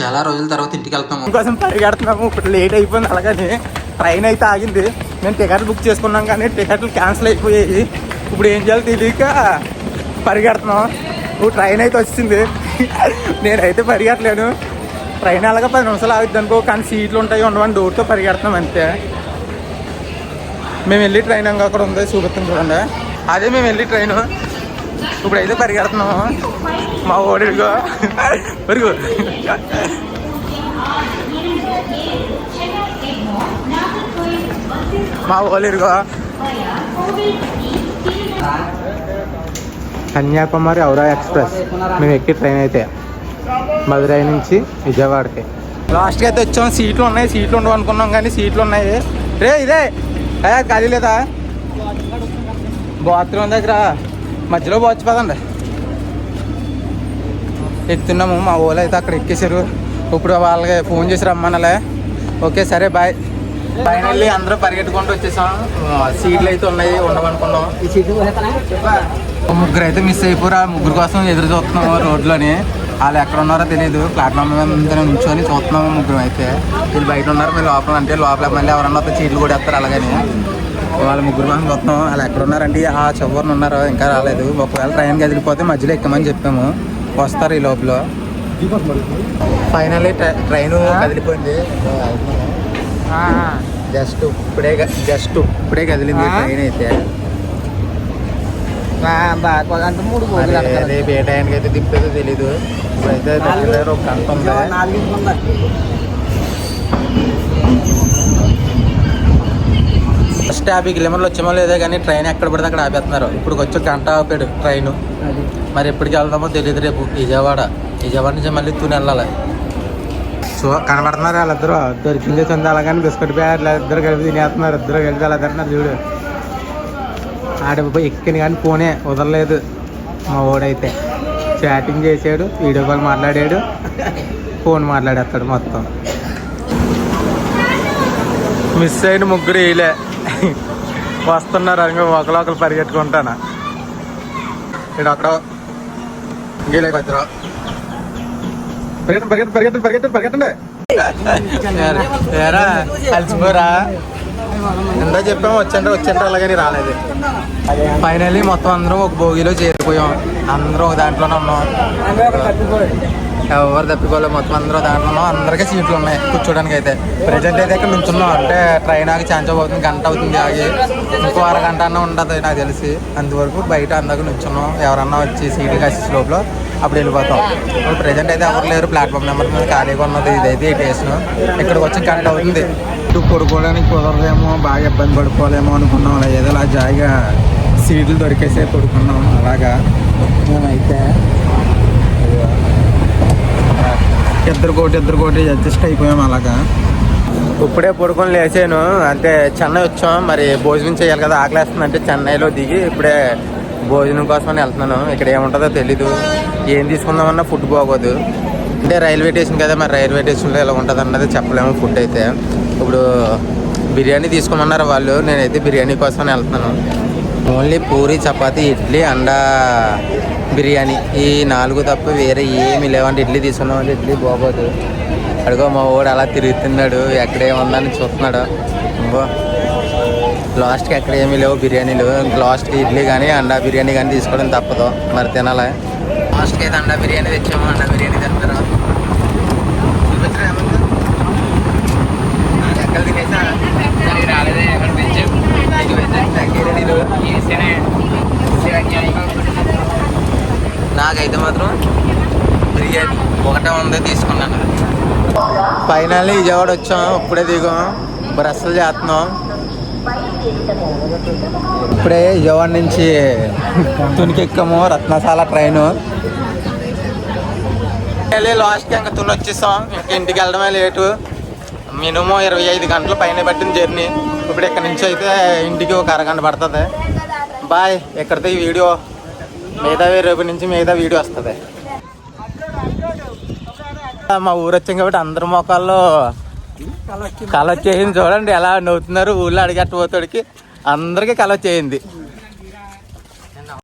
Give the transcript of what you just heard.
చాలా రోజుల తర్వాత ఇంటికి వెళ్తాము. కోసం పరిగెడుతున్నాము. ఇప్పుడు లేట్ అయిపోయింది. అలాగని ట్రైన్ అయితే ఆగింది. మేము టికెట్లు బుక్ చేసుకున్నాం కానీ టికెట్లు క్యాన్సిల్ అయిపోయాయి. ఇప్పుడు ఏం చేయాలో తెలియక పరిగెడుతున్నాం. ఇప్పుడు ట్రైన్ అయితే వచ్చింది. నేనైతే పరిగెట్టలేను. ట్రైన్ అలాగా 10 నిమిషాలు ఆగుద్ది అనుకో, కానీ సీట్లు ఉంటాయి ఉండవని డోర్తో పరిగెడుతున్నాం అంతే. మేము వెళ్ళి ట్రైన్ అక్కడ ఉంది చూపిస్తాం చూడండి. అదే మేము వెళ్ళి ట్రైను. ఇప్పుడైతే పరిగెడుతున్నాము. మా ఓడిగో పరిగో మా ఓలిరుగో కన్యాకుమారి ఔరా ఎక్స్ప్రెస్ మేము ఎక్కి ట్రైన్ అయితే మదురై నుంచి విజయవాడకి లాస్ట్కి అయితే వచ్చాం. సీట్లు ఉన్నాయి, సీట్లు ఉండవు అనుకున్నాం కానీ సీట్లు ఉన్నాయి. రే ఇదే ఖాళీ లేదా? బాత్రూమ్ దగ్గర మధ్యలో పోవచ్చు పదండి. ఎక్కుతున్నాము. మా ఊళ్ళో అయితే అక్కడ ఎక్కేసారు. ఇప్పుడు వాళ్ళకి ఫోన్ చేసి రమ్మనలే. ఓకే సరే బాయ్. ఫైనల్లీ అందరూ పరిగెట్టుకుంటూ వచ్చేసాం. సీట్లు అయితే ఉన్నాయి, ఉండవనుకున్నాం. ముగ్గురు అయితే మిస్ అయిపోరు. ఆ ముగ్గురు కోసం ఎదురు చూస్తున్నాము రోడ్లోని. వాళ్ళు ఎక్కడ ఉన్నారో తెలియదు. ప్లాట్ఫామ్ మీద నుంచొని చూస్తున్నాము. ముగ్గురు అయితే వీళ్ళు బయట ఉన్నారు, మీరు లోపల అంటే లోపల మళ్ళీ ఎవరన్నా సీట్లు కూడా వేస్తారు. అలాగని వాళ్ళ ముగ్గురు మనం చూస్తున్నాం. వాళ్ళు ఎక్కడ ఉన్నారంటే ఆ చివరిని ఉన్నారు, ఇంకా రాలేదు. ఒకవేళ ట్రైన్ కదిలిపోతే మధ్యలో ఎక్కమని చెప్పాము, వస్తారు ఈ లోపల. Finally train కదిలిపోయింది. జస్ట్ ఇప్పుడే కదిలింది ట్రైన్ అయితే. రేపు ఏ టైంకి అయితే తిప్పేదో తెలీదు. ఇప్పుడైతే దగ్గర ఒక గంట ఉంది. ఫస్ట్ 50 కిలోమీటర్లు వచ్చామో లేదో కానీ ట్రైన్ ఎక్కడ పడితే అక్కడ ఆపేస్తున్నారు. ఇప్పుడు వచ్చి గంట ఆపాడు ట్రైన్. మరి ఎప్పటికి వెళ్దామో తెలియదు. రేపు విజయవాడ నుంచి మళ్ళీ తూని వెళ్ళాలి. సో కనబడుతున్నారు వాళ్ళిద్దరు. దొరికిందే చంది అలాగని బిస్కెట్ ప్యాకెట్లు ఇద్దరు కలిపి తినేస్తున్నారు. ఇద్దరు కలిపి అలా తింటున్నారు చూడు. ఆడిపోయి ఎక్కిన కానీ ఫోనే వదలలేదు మా ఓడైతే. చాటింగ్ చేసాడు, వీడియో కాల్ మాట్లాడాడు, ఫోన్ మాట్లాడేస్తాడు మొత్తం. మిస్ అయిన ముగ్గురు వీలే వస్తున్నారు. అనుకో ఒకరు పరిగెట్టుకుంటాను. ఇక్కడ అక్కడ గీలే పెద్దరా పరిగెట్టండి. కలిసిపోరా ఎంత చెప్పాము. వచ్చంటే అలాగని రాలేదు. ఫైనల్లీ మొత్తం అందరం ఒక భోగిలో చేరిపోయాం. అందరూ ఒక దాంట్లోనే ఉన్నాం. ఎవరు తప్పిపోలేదు. మొత్తం అందరూ దాంట్లో ఉన్నాం. అందరికీ సీట్లు ఉన్నాయి కూర్చోడానికి. అయితే ప్రజెంట్ అయితే ఇక్కడ నుంచున్నాం. అంటే ట్రైన్ ఆగి ఛాన్స్ అవుతుంది, గంట అవుతుంది ఆగి. ఇంకో అరగంట అన్న ఉండదు నాకు తెలిసి. అందువరకు బయట అందరికి నుంచున్నాం. ఎవరన్నా వచ్చి సీట్లు కాసి లోపల అప్పుడు వెళ్ళిపోతాం. ఇప్పుడు ప్రజెంట్ అయితే ఎవరు లేరు. ప్లాట్ఫామ్ నెంబర్ మీద ఖాళీగా ఉన్నది. ఇదైతే ఈ స్టేషన్. ఇక్కడికి వచ్చి గంట అవుతుంది. ఇటు పడుకోవడానికి కుదరదేమో, బాగా ఇబ్బంది పడుకోలేమో అనుకున్నాం. అలా ఏదో అలా జాయిగా సీట్లు దొరికేసే పడుకున్నాం. అలాగా మేమైతే ఇద్దరు కోటి అడ్జస్ట్ అయిపోయాం. అలాగా ఇప్పుడే పడుకొని లేచాను. అంటే చెన్నై వచ్చాం. మరి భోజనం చేయాలి కదా, ఆకలేస్తుంది. అంటే చెన్నైలో దిగి ఇప్పుడే భోజనం కోసమని వెళ్తున్నాను. ఇక్కడ ఏముంటుందో తెలీదు. ఏం తీసుకుందామన్నా ఫుడ్ బాగోదు. అంటే రైల్వే స్టేషన్ కదా, మరి రైల్వే స్టేషన్లో ఎలా ఉంటుంది అన్నది చెప్పలేము. ఫుడ్ అయితే ఇప్పుడు బిర్యానీ తీసుకోమన్నారు వాళ్ళు. నేనైతే బిర్యానీ కోసమని వెళ్తున్నాను. ఓన్లీ పూరి, చపాతీ, ఇడ్లీ, అండా బిర్యానీ ఈ 4 తప్ప వేరే ఏమి లేవంటే ఇడ్లీ తీసుకున్నామంటే ఇడ్లీ బాగోదు. అడుగో మా వాడు అలా తిరుగుతున్నాడు, ఎక్కడేముందని చూస్తున్నాడు. ఇంకో లాస్ట్కి ఎక్కడ ఏమీ లేవు బిర్యానీలు. లాస్ట్కి ఇడ్లీ కానీ అండా బిర్యానీ కానీ తీసుకోవడం తప్పదు. మరి తినాలి. లాస్ట్కి అయితే అండా బిర్యానీ తెచ్చాము. అండా బిర్యానీ తింటారు. ఎక్కడ తినేసా రాలేదే, ఎక్కడ తెచ్చాము. నాకైతే మాత్రం బిర్యానీ ఒకటే ఉంది, తీసుకున్నాను. ఫైనల్లీ విజయవాడ వచ్చాం. ఇప్పుడే దిగాం, బ్రష్లు చేస్తున్నాం. ఇప్పుడే విజయవాడ నుంచి తునికి ఎక్కాము, రత్నశాల ట్రైను. లాస్ట్కి ఇంకా తుని వచ్చేసాం. ఇంకా ఇంటికి వెళ్ళడమే లేటు. మినిమం 25 గంటల పైన పట్టిన జర్నీ. ఇప్పుడు ఇక్కడ నుంచి అయితే ఇంటికి ఒక అరగంట పడుతుంది. బాయ్. ఎక్కడితో ఈ వీడియో రేపు నుంచి మిగతా వీడియో వస్తుంది. మా ఊరు వచ్చాం కాబట్టి అందరి మొక్కల్లో కళ వచ్చేసింది. చూడండి ఎలా నవ్వుతున్నారు. ఊళ్ళో అడిగట్టబోతాడికి అందరికీ కళ వచ్చేయింది.